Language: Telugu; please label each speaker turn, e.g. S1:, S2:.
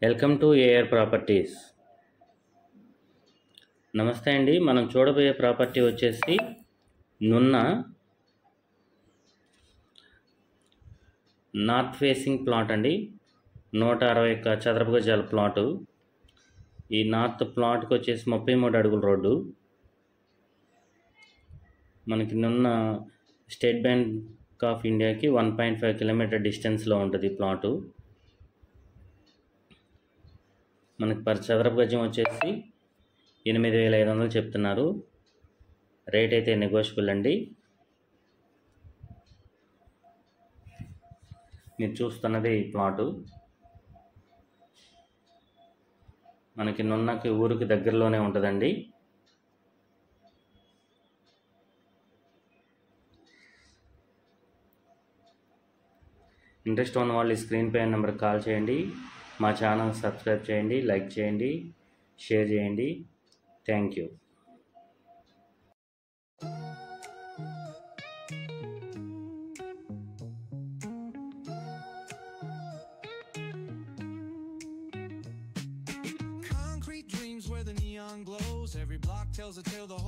S1: Welcome to AR properties. నమస్తే అండి. మనం చూడబోయే ప్రాపర్టీ వచ్చేసి నున్న నార్త్ ఫేసింగ్ ప్లాట్ అండి. 160 చదరపు గజాల ప్లాటు. ఈ నార్త్ ప్లాట్కి వచ్చేసి 33 అడుగుల రోడ్డు. మనకి నున్న స్టేట్ బ్యాంక్ ఆఫ్ ఇండియాకి 1.5 కిలోమీటర్ డిస్టెన్స్లో ఉంటుంది ప్లాటు. మనకి పర్ చదరపు గజం వచ్చేసి 8,500 చెప్తున్నారు. రేట్ అయితే నెగోషియబుల్ అండి. మీరు చూస్తున్నది ఈ ప్లాటు. మనకి నున్నకి ఊరికి దగ్గరలోనే ఉంటుందండి. ఇంట్రెస్ట్ ఉన్న వాళ్ళు ఈ స్క్రీన్ పై నెంబర్కి కాల్ చేయండి. మా ఛానల్ సబ్స్క్రైబ్ చేయండి, లైక్ చేయండి, షేర్ చేయండి. Thank you.
S2: Concrete dreams where the neon glows. Every block tells a tale. The whole